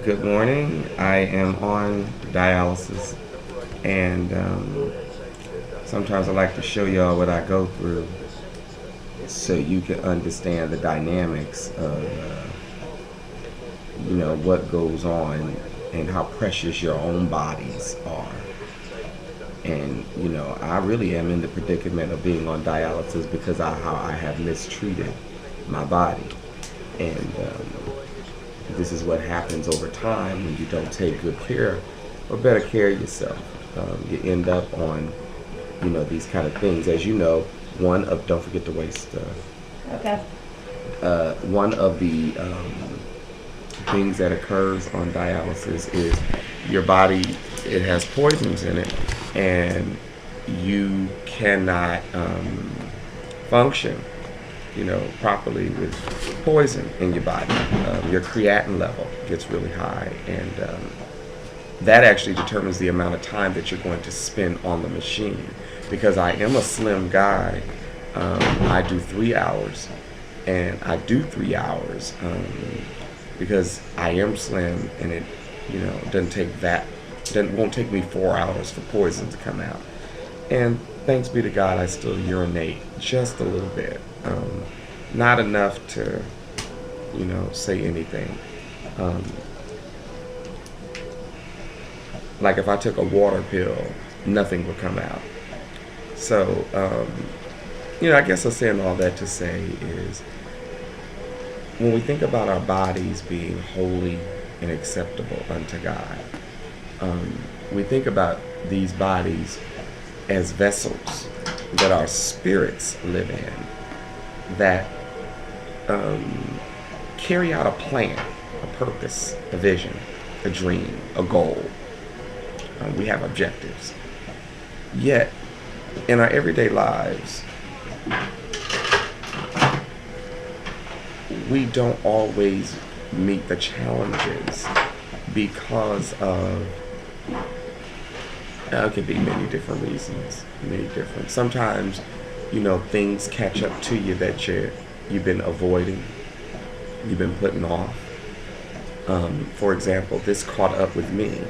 Good morning. I am on dialysis, and sometimes I like to show y'all what I go through so you can understand the dynamics of what goes on and how precious your own bodies are. And I really am in the predicament of being on dialysis because of how I have mistreated my body, and this is what happens over time when you don't take good care or better care of yourself. You end up on, these kind of things. As you know, don't forget to waste. Okay. One of the things that occurs on dialysis is your body, it has poisons in it, and you cannot function properly with poison in your body. Your creatinine level gets really high, and that actually determines the amount of time that you're going to spend on the machine. Because I am a slim guy, I do 3 hours, and I do 3 hours because I am slim, and it won't take me 4 hours for poison to come out. And thanks be to God, I still urinate just a little bit. Not enough to, say anything. Like if I took a water pill, nothing would come out. So, I guess I'm saying all that to say is when we think about our bodies being holy and acceptable unto God, we think about these bodies as vessels that our spirits live in, that carry out a plan, a purpose, a vision, a dream, a goal. We have objectives. Yet, in our everyday lives, we don't always meet the challenges because of it could be many different reasons. Sometimes, things catch up to you that you've been avoiding, you've been putting off. For example, this caught up with me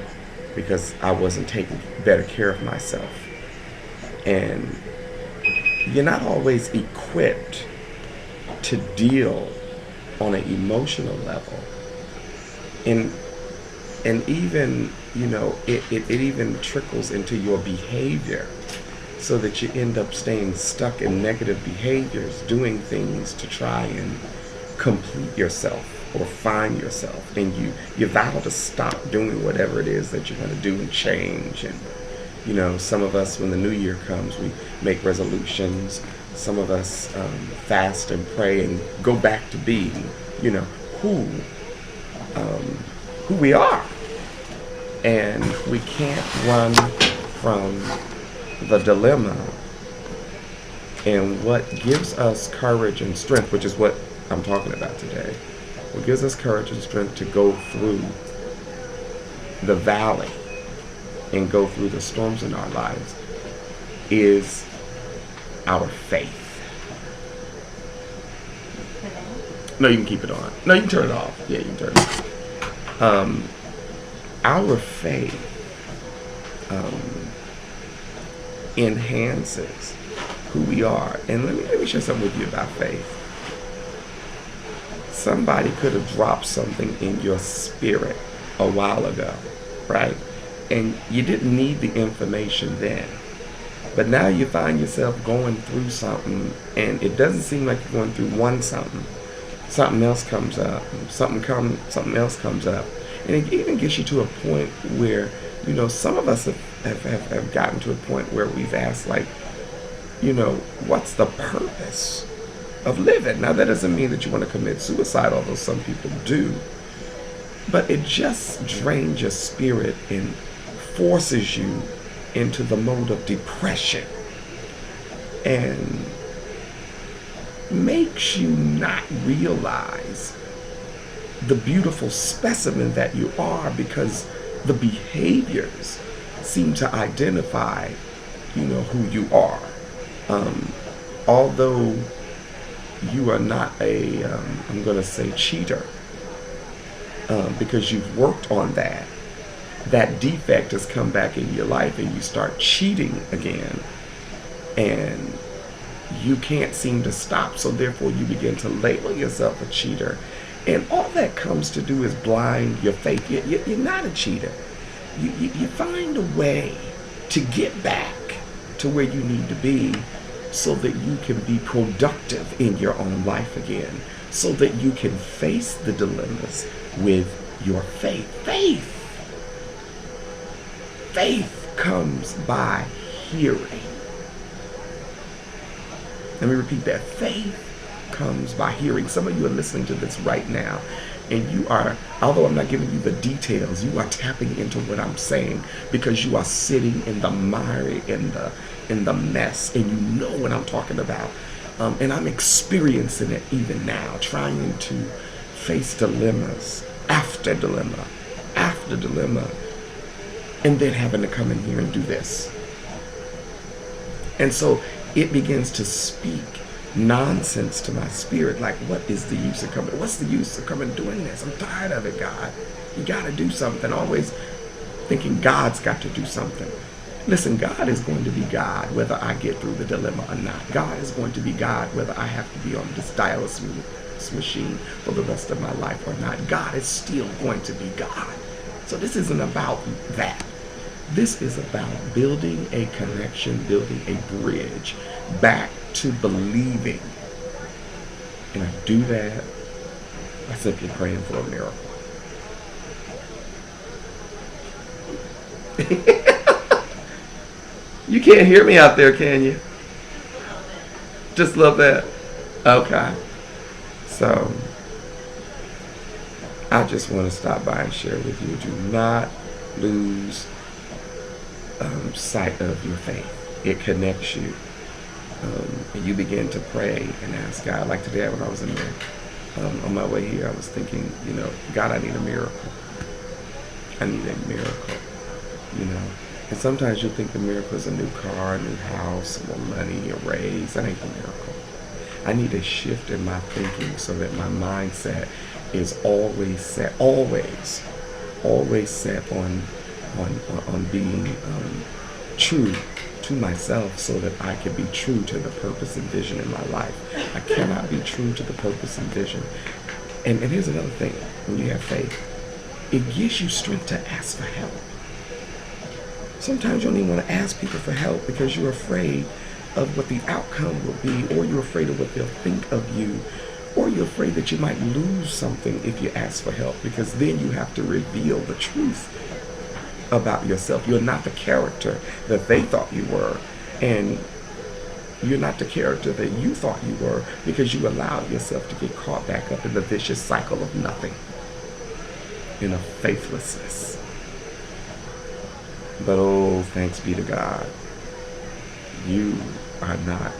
because I wasn't taking better care of myself. And you're not always equipped to deal on an emotional level. And even, it even trickles into your behavior, so that you end up staying stuck in negative behaviors, doing things to try and complete yourself or find yourself. And you vow to stop doing whatever it is that you're going to do and change. And, some of us, when the new year comes, we make resolutions. Some of us fast and pray and go back to being, who we are. And we can't run from the dilemma. And what gives us courage and strength, which is what I'm talking about today, what gives us courage and strength to go through the valley and go through the storms in our lives is our faith. No, you can keep it on. No, you can turn it off. Yeah, you can turn it off. Our faith enhances who we are. And let me share something with you about faith. Somebody could have dropped something in your spirit a while ago, right? And you didn't need the information then. But now you find yourself going through something, and it doesn't seem like you're going through something. Something else comes up. Something else comes up. And it even gets you to a point where, some of us have gotten to a point where we've asked, like, what's the purpose of living? Now, that doesn't mean that you want to commit suicide, although some people do. But it just drains your spirit and forces you into the mode of depression and makes you not realize the beautiful specimen that you are, because the behaviors seem to identify, who you are. Although you are not I'm going to say cheater, because you've worked on that. That defect has come back in your life and you start cheating again. And you can't seem to stop. So therefore you begin to label yourself a cheater. And all that comes to do is blind your faith. You're not a cheater. You find a way to get back to where you need to be so that you can be productive in your own life again, so that you can face the dilemmas with your faith. Faith comes by hearing. Let me repeat that. Faith comes by hearing. Some of you are listening to this right now, and you are, although I'm not giving you the details, you are tapping into what I'm saying because you are sitting in the mire, in the mess, and you know what I'm talking about. And I'm experiencing it even now, trying to face dilemmas after dilemma after dilemma, and then having to come in here and do this. And so it begins to speak nonsense to my spirit, like, what is the use of coming? What's the use of coming doing this? I'm tired of it, God. You got to do something. Always thinking God's got to do something. Listen, God is going to be God whether I get through the dilemma or not. God is going to be God whether I have to be on this dialysis machine for the rest of my life or not. God is still going to be God. So this isn't about that. This is about building a connection, building a bridge back to believing. And I do that by simply praying for a miracle. You can't hear me out there, can you? Just a little bit. Okay. So, I just want to stop by and share with you. Do not lose sight of your faith. It connects you. And you begin to pray and ask God. Like today when I was in there, on my way here, I was thinking, God, I need a miracle. I need a miracle, And sometimes you think the miracle is a new car, a new house, more money, a raise. That ain't the miracle. I need a shift in my thinking so that my mindset is always set on being true to myself so that I can be true to the purpose and vision in my life. I cannot be true to the purpose and vision. And here's another thing. When you have faith, it gives you strength to ask for help. Sometimes you don't even want to ask people for help because you're afraid of what the outcome will be, or you're afraid of what they'll think of you, or you're afraid that you might lose something if you ask for help, because then you have to reveal the truth about yourself. You're not the character that they thought you were, and you're not the character that you thought you were because you allowed yourself to get caught back up in the vicious cycle of nothing, in a faithlessness. But oh, thanks be to God, you are not,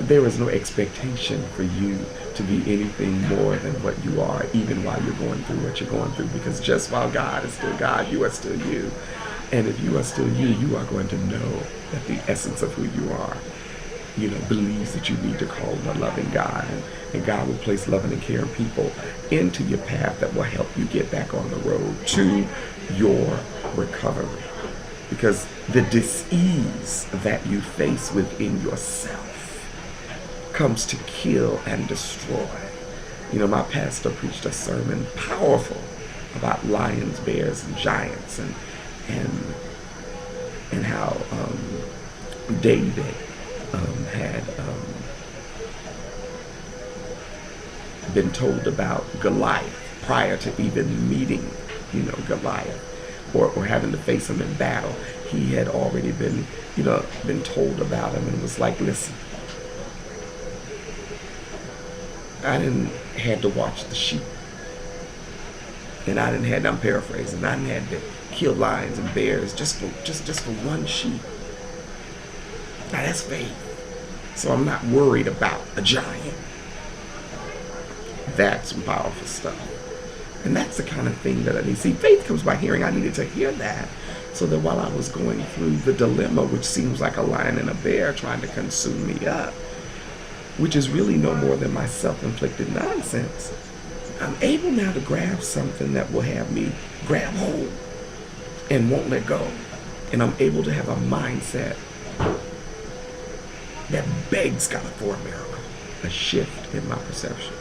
there is no expectation for you to be anything more than what you are, even while you're going through what you're going through, because just while God is still God, you are still you. And if you are still you, you are going to know that the essence of who you are, believes that you need to call on a loving God. And God will place loving and caring people into your path that will help you get back on the road to your recovery. Because the dis-ease that you face within yourself comes to kill and destroy. My pastor preached a sermon, powerful, about lions, bears, and giants, and how David had been told about Goliath prior to even meeting, Goliath, or having to face him in battle. He had already been told about him, and was like, listen, I didn't had to watch the sheep, and I didn't had, I'm paraphrasing, I didn't had to kill lions and bears just for one sheep. Now that's faith. So I'm not worried about a giant. That's some powerful stuff. And that's the kind of thing that I need. See, faith comes by hearing. I needed to hear that so that while I was going through the dilemma, which seems like a lion and a bear trying to consume me up, which is really no more than my self-inflicted nonsense, I'm able now to grab something that will have me grab hold and won't let go. And I'm able to have a mindset that begs God for a miracle, a shift in my perception.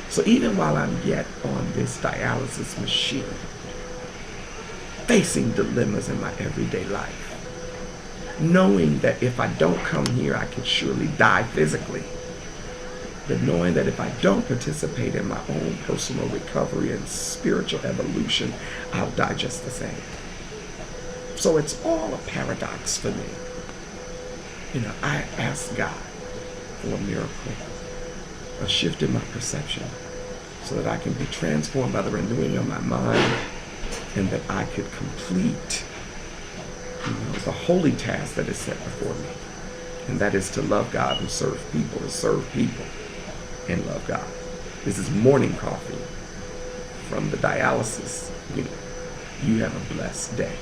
So even while I'm yet on this dialysis machine, facing dilemmas in my everyday life, knowing that if I don't come here, I could surely die physically, but knowing that if I don't participate in my own personal recovery and spiritual evolution, I'll die just the same. So it's all a paradox for me. I ask God for a miracle, a shift in my perception, so that I can be transformed by the renewing of my mind, and that I could complete the holy task that is set before me, and that is to love God and serve people, and love God. This is morning coffee from the dialysis unit. You have a blessed day.